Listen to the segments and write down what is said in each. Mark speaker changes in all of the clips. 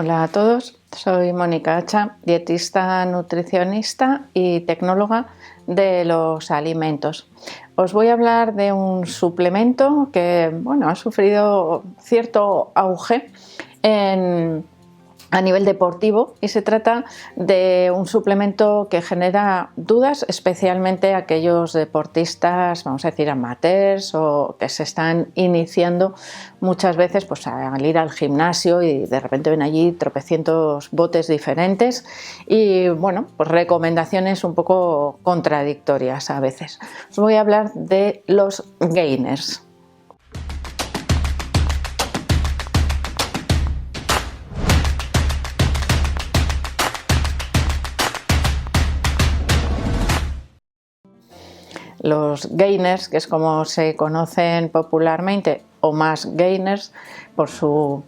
Speaker 1: Hola a todos, soy Mónica Hacha, dietista, nutricionista y tecnóloga de los alimentos. Os voy a hablar de un suplemento que ha sufrido cierto auge a nivel deportivo, y se trata de un suplemento que genera dudas, especialmente aquellos deportistas, vamos a decir, amateurs o que se están iniciando muchas veces pues al ir al gimnasio y de repente ven allí tropecientos botes diferentes y pues recomendaciones un poco contradictorias a veces. Os voy a hablar de los gainers. Los gainers, que es como se conocen popularmente, o más gainers por su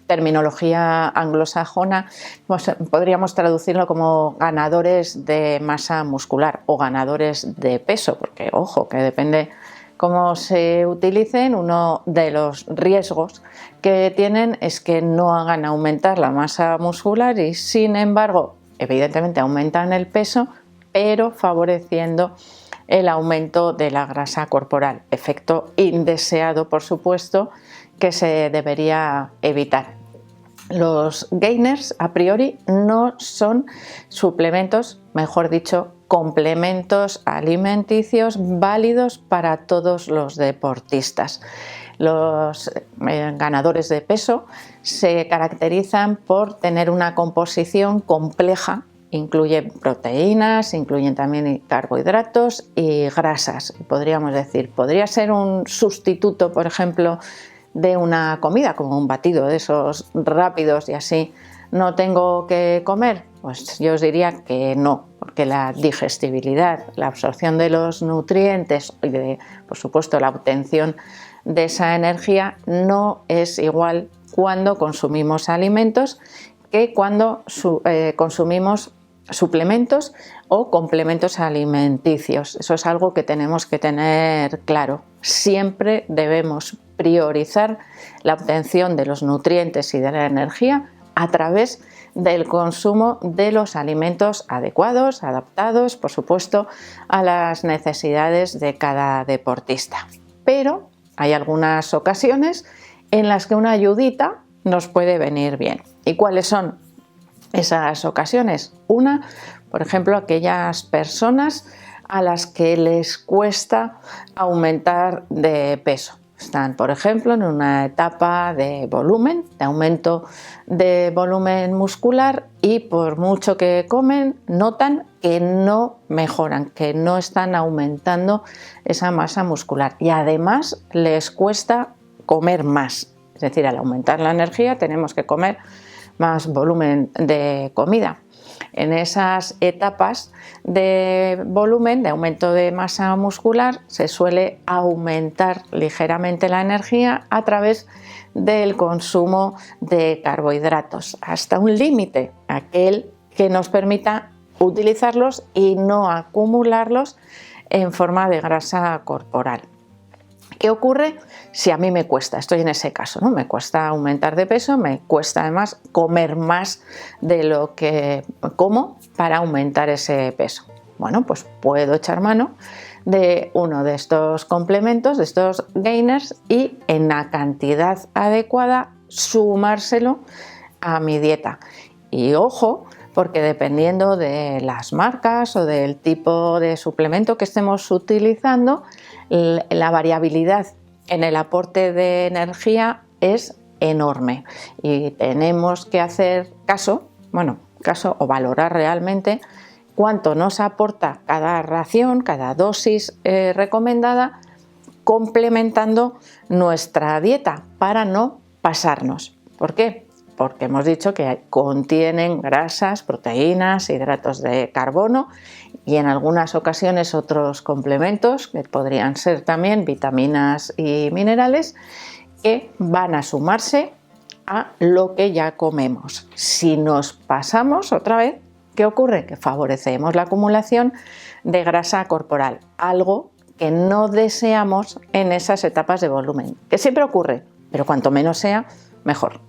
Speaker 1: terminología anglosajona, pues podríamos traducirlo como ganadores de masa muscular o ganadores de peso, porque ojo, que depende cómo se utilicen. Uno de los riesgos que tienen es que no hagan aumentar la masa muscular y, sin embargo, evidentemente aumentan el peso, pero favoreciendo el aumento de la grasa corporal, efecto indeseado, por supuesto, que se debería evitar. Los gainers a priori no son suplementos, mejor dicho, complementos alimenticios válidos para todos los deportistas. Los ganadores de peso se caracterizan por tener una composición compleja. Incluyen proteínas, incluyen también carbohidratos y grasas. Podríamos decir, podría ser un sustituto, por ejemplo, de una comida, como un batido de esos rápidos y así no tengo que comer. Pues yo os diría que no, porque la digestibilidad, la absorción de los nutrientes y por supuesto, la obtención de esa energía no es igual cuando consumimos alimentos que cuando consumimos suplementos o complementos alimenticios. Eso es algo que tenemos que tener claro. Siempre debemos priorizar la obtención de los nutrientes y de la energía a través del consumo de los alimentos adecuados, adaptados, por supuesto, a las necesidades de cada deportista. Pero hay algunas ocasiones en las que una ayudita nos puede venir bien. ¿Y cuáles son esas ocasiones? Una, por ejemplo, aquellas personas a las que les cuesta aumentar de peso. Están, por ejemplo, en una etapa de volumen, de aumento de volumen muscular, y por mucho que comen, notan que no mejoran, que no están aumentando esa masa muscular, y además les cuesta comer más. Es decir, al aumentar la energía tenemos que comer más volumen de comida. En esas etapas de volumen, de aumento de masa muscular, se suele aumentar ligeramente la energía a través del consumo de carbohidratos, hasta un límite, aquel que nos permita utilizarlos y no acumularlos en forma de grasa corporal. ¿Qué ocurre si a mí me cuesta? Estoy en ese caso, ¿no? Me cuesta aumentar de peso, me cuesta además comer más de lo que como para aumentar ese peso. Bueno, pues puedo echar mano de uno de estos complementos, de estos gainers, y en la cantidad adecuada sumárselo a mi dieta. Y ojo, porque dependiendo de las marcas o del tipo de suplemento que estemos utilizando, la variabilidad en el aporte de energía es enorme y tenemos que hacer caso o valorar realmente cuánto nos aporta cada ración, cada dosis recomendada, complementando nuestra dieta para no pasarnos. ¿Por qué? Porque hemos dicho que contienen grasas, proteínas, hidratos de carbono y en algunas ocasiones otros complementos que podrían ser también vitaminas y minerales, que van a sumarse a lo que ya comemos. Si nos pasamos otra vez, ¿qué ocurre? Que favorecemos la acumulación de grasa corporal, algo que no deseamos en esas etapas de volumen, que siempre ocurre, pero cuanto menos sea, mejor.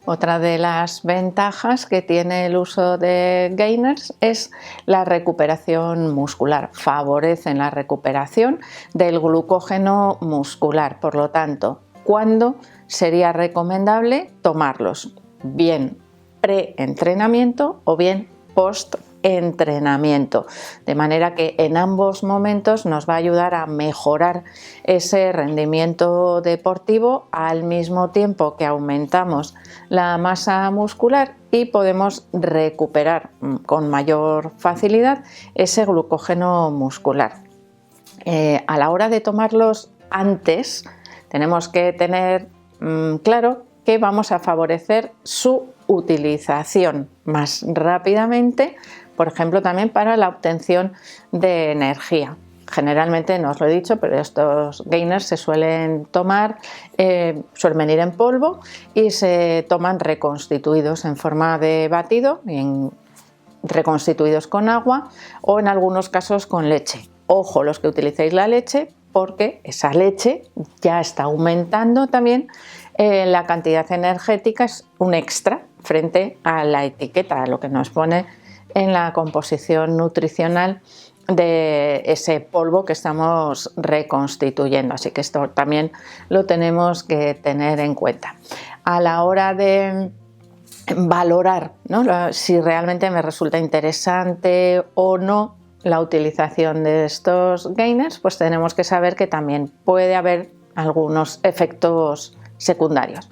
Speaker 1: Otra de las ventajas que tiene el uso de gainers es la recuperación muscular. Favorecen la recuperación del glucógeno muscular. Por lo tanto, ¿cuándo sería recomendable tomarlos? Bien pre-entrenamiento o bien post-entrenamiento, de manera que en ambos momentos nos va a ayudar a mejorar ese rendimiento deportivo al mismo tiempo que aumentamos la masa muscular y podemos recuperar con mayor facilidad ese glucógeno muscular. A la hora de tomarlos antes, tenemos que tener claro que vamos a favorecer su utilización más rápidamente, por ejemplo, también para la obtención de energía. Generalmente, no os lo he dicho, pero estos gainers se suelen tomar, suelen venir en polvo y se toman reconstituidos en forma de batido, reconstituidos con agua o en algunos casos con leche. Ojo los que utilicéis la leche, porque esa leche ya está aumentando también la cantidad energética, es un extra frente a la etiqueta, a lo que nos pone en la composición nutricional de ese polvo que estamos reconstituyendo. Así que esto también lo tenemos que tener en cuenta. A la hora de valorar, ¿no?, si realmente me resulta interesante o no la utilización de estos gainers, pues tenemos que saber que también puede haber algunos efectos secundarios.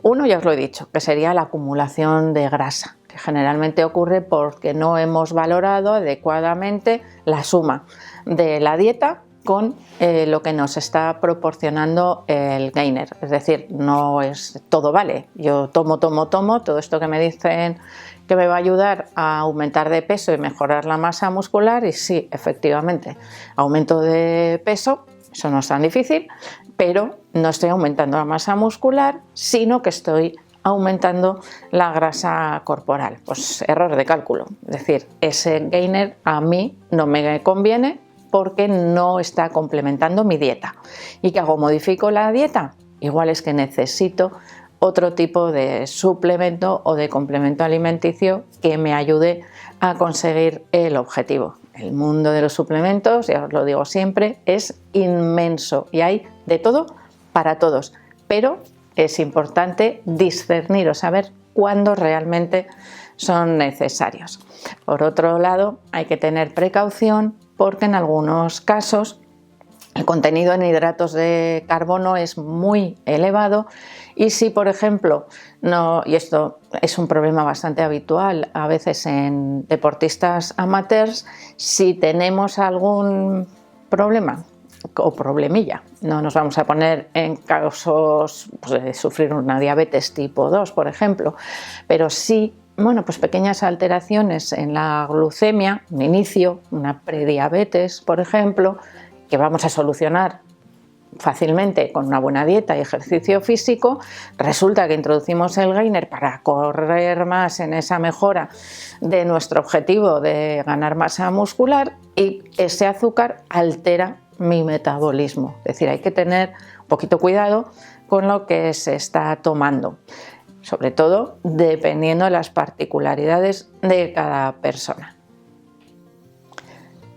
Speaker 1: Uno, ya os lo he dicho, que sería la acumulación de grasa, que generalmente ocurre porque no hemos valorado adecuadamente la suma de la dieta con lo que nos está proporcionando el gainer. Es decir, no es todo vale. Yo tomo todo esto que me dicen que me va a ayudar a aumentar de peso y mejorar la masa muscular, y sí, efectivamente, aumento de peso, eso no es tan difícil, pero no estoy aumentando la masa muscular, sino que estoy aumentando la grasa corporal. Pues error de cálculo, es decir, ese gainer a mí no me conviene porque no está complementando mi dieta. ¿Y qué hago? ¿Modifico la dieta? Igual es que necesito otro tipo de suplemento o de complemento alimenticio que me ayude a conseguir el objetivo. El mundo de los suplementos, ya os lo digo siempre, es inmenso y hay de todo para todos, pero es importante discernir o saber cuándo realmente son necesarios. Por otro lado, hay que tener precaución porque en algunos casos el contenido en hidratos de carbono es muy elevado y si, por ejemplo, y esto es un problema bastante habitual a veces en deportistas amateurs, si tenemos algún problema o problemilla, no nos vamos a poner en casos pues, de sufrir una diabetes tipo 2, por ejemplo, pero sí, pues pequeñas alteraciones en la glucemia, un inicio, una prediabetes, por ejemplo, que vamos a solucionar fácilmente con una buena dieta y ejercicio físico, resulta que introducimos el gainer para correr más en esa mejora de nuestro objetivo de ganar masa muscular y ese azúcar altera mi metabolismo. Es decir, hay que tener un poquito cuidado con lo que se está tomando, sobre todo dependiendo de las particularidades de cada persona.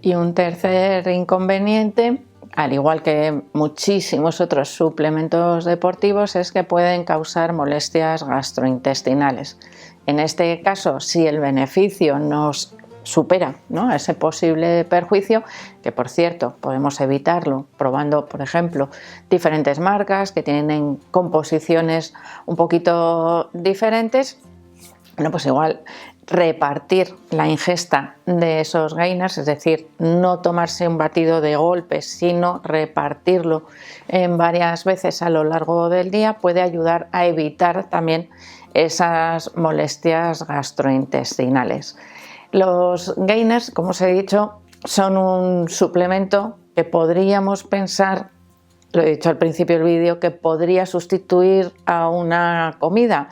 Speaker 1: Y un tercer inconveniente, al igual que muchísimos otros suplementos deportivos, es que pueden causar molestias gastrointestinales. En este caso, si el beneficio nos supera, ¿no?, ese posible perjuicio, que por cierto podemos evitarlo probando, por ejemplo, diferentes marcas que tienen composiciones un poquito diferentes, pues igual repartir la ingesta de esos gainers, es decir, no tomarse un batido de golpe, sino repartirlo en varias veces a lo largo del día, puede ayudar a evitar también esas molestias gastrointestinales. Los gainers, como os he dicho, son un suplemento que podríamos pensar, lo he dicho al principio del vídeo, que podría sustituir a una comida.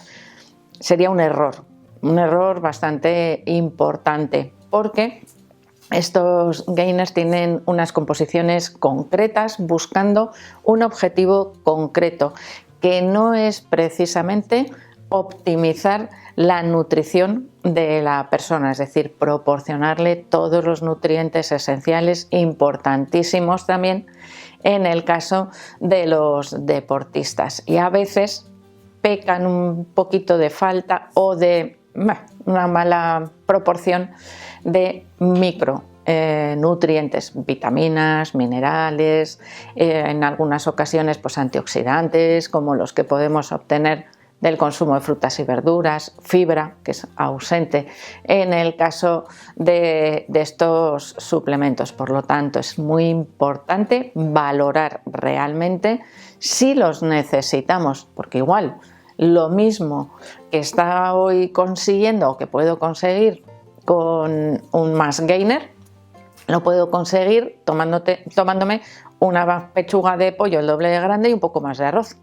Speaker 1: Sería un error bastante importante, porque estos gainers tienen unas composiciones concretas buscando un objetivo concreto, que no es precisamente optimizar la nutrición de la persona, es decir, proporcionarle todos los nutrientes esenciales, importantísimos también en el caso de los deportistas. Y a veces pecan un poquito de falta o de una mala proporción de micronutrientes, vitaminas, minerales, en algunas ocasiones pues antioxidantes, como los que podemos obtener del consumo de frutas y verduras, fibra, que es ausente en el caso de estos suplementos. Por lo tanto, es muy importante valorar realmente si los necesitamos, porque igual lo mismo que está hoy consiguiendo o que puedo conseguir con un Mass Gainer, lo puedo conseguir tomándome una pechuga de pollo el doble de grande y un poco más de arroz.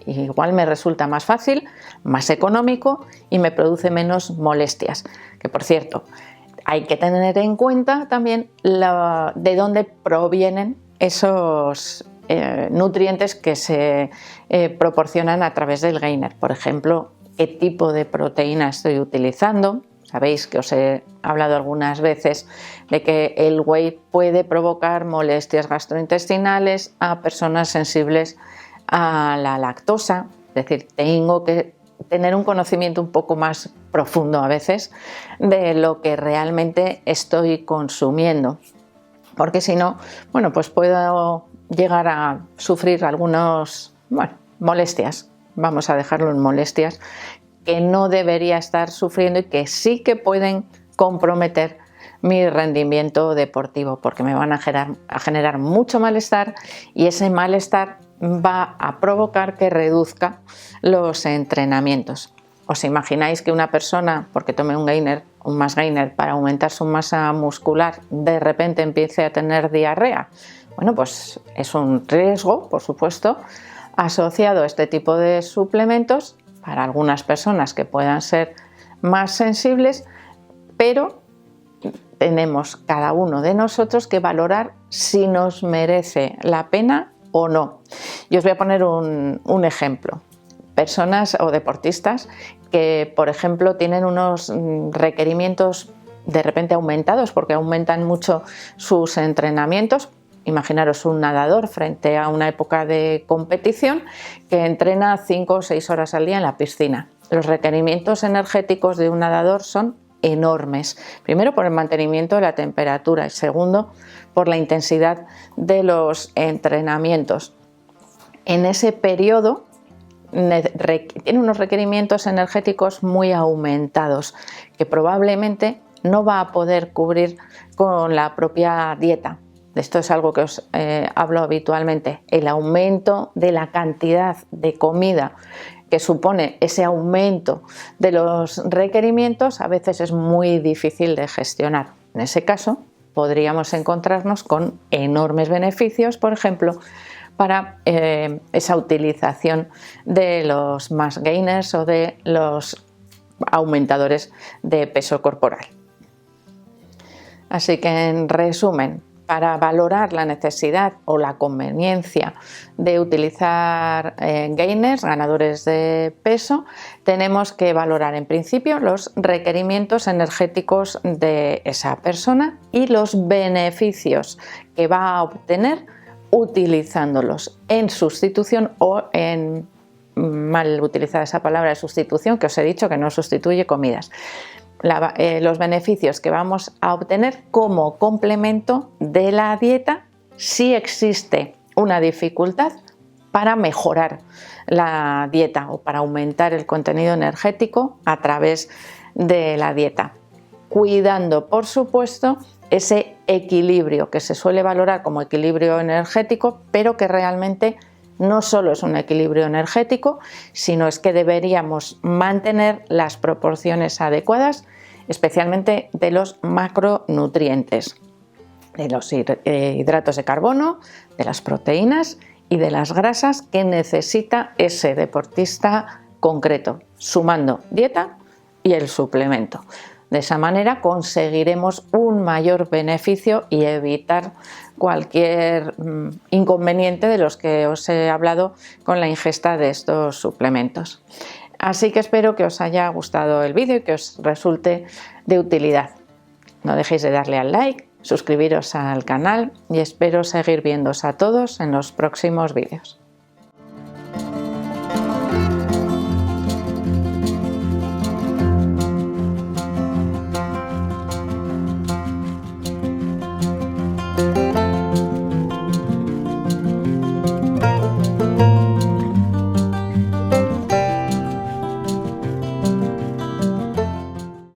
Speaker 1: Igual me resulta más fácil, más económico y me produce menos molestias. Que por cierto, hay que tener en cuenta también de dónde provienen esos nutrientes que se proporcionan a través del gainer. Por ejemplo, qué tipo de proteína estoy utilizando. Sabéis que os he hablado algunas veces de que el whey puede provocar molestias gastrointestinales a personas sensibles a la lactosa, es decir, tengo que tener un conocimiento un poco más profundo a veces de lo que realmente estoy consumiendo, porque si no, bueno, pues puedo llegar a sufrir algunas molestias, vamos a dejarlo en molestias, que no debería estar sufriendo y que sí que pueden comprometer mi rendimiento deportivo, porque me van a generar mucho malestar y ese malestar va a provocar que reduzca los entrenamientos. ¿Os imagináis que una persona, porque tome un Mass Gainer para aumentar su masa muscular, de repente empiece a tener diarrea? Bueno, pues es un riesgo, por supuesto, asociado a este tipo de suplementos para algunas personas que puedan ser más sensibles, pero tenemos cada uno de nosotros que valorar si nos merece la pena o no. Y os voy a poner un ejemplo. Personas o deportistas que, por ejemplo, tienen unos requerimientos de repente aumentados porque aumentan mucho sus entrenamientos. Imaginaros un nadador frente a una época de competición que entrena 5 o 6 horas al día en la piscina. Los requerimientos energéticos de un nadador son enormes. Primero, por el mantenimiento de la temperatura y segundo, por la intensidad de los entrenamientos. En ese periodo tiene unos requerimientos energéticos muy aumentados que probablemente no va a poder cubrir con la propia dieta. Esto es algo que os hablo habitualmente. El aumento de la cantidad de comida que supone ese aumento de los requerimientos a veces es muy difícil de gestionar. En ese caso, podríamos encontrarnos con enormes beneficios, por ejemplo, para esa utilización de los Mass Gainers o de los aumentadores de peso corporal. Así que, en resumen, para valorar la necesidad o la conveniencia de utilizar gainers, ganadores de peso, tenemos que valorar en principio los requerimientos energéticos de esa persona y los beneficios que va a obtener utilizándolos en sustitución o en, mal utilizada esa palabra de sustitución, que os he dicho que no sustituye comidas. Los beneficios que vamos a obtener como complemento de la dieta si existe una dificultad para mejorar la dieta o para aumentar el contenido energético a través de la dieta, cuidando por supuesto ese equilibrio que se suele valorar como equilibrio energético, pero que realmente no solo es un equilibrio energético, sino es que deberíamos mantener las proporciones adecuadas, especialmente de los macronutrientes, de los hidratos de carbono, de las proteínas y de las grasas que necesita ese deportista concreto, sumando dieta y el suplemento. De esa manera conseguiremos un mayor beneficio y evitar cualquier inconveniente de los que os he hablado con la ingesta de estos suplementos. Así que espero que os haya gustado el vídeo y que os resulte de utilidad. No dejéis de darle al like, suscribiros al canal y espero seguir viéndoos a todos en los próximos vídeos.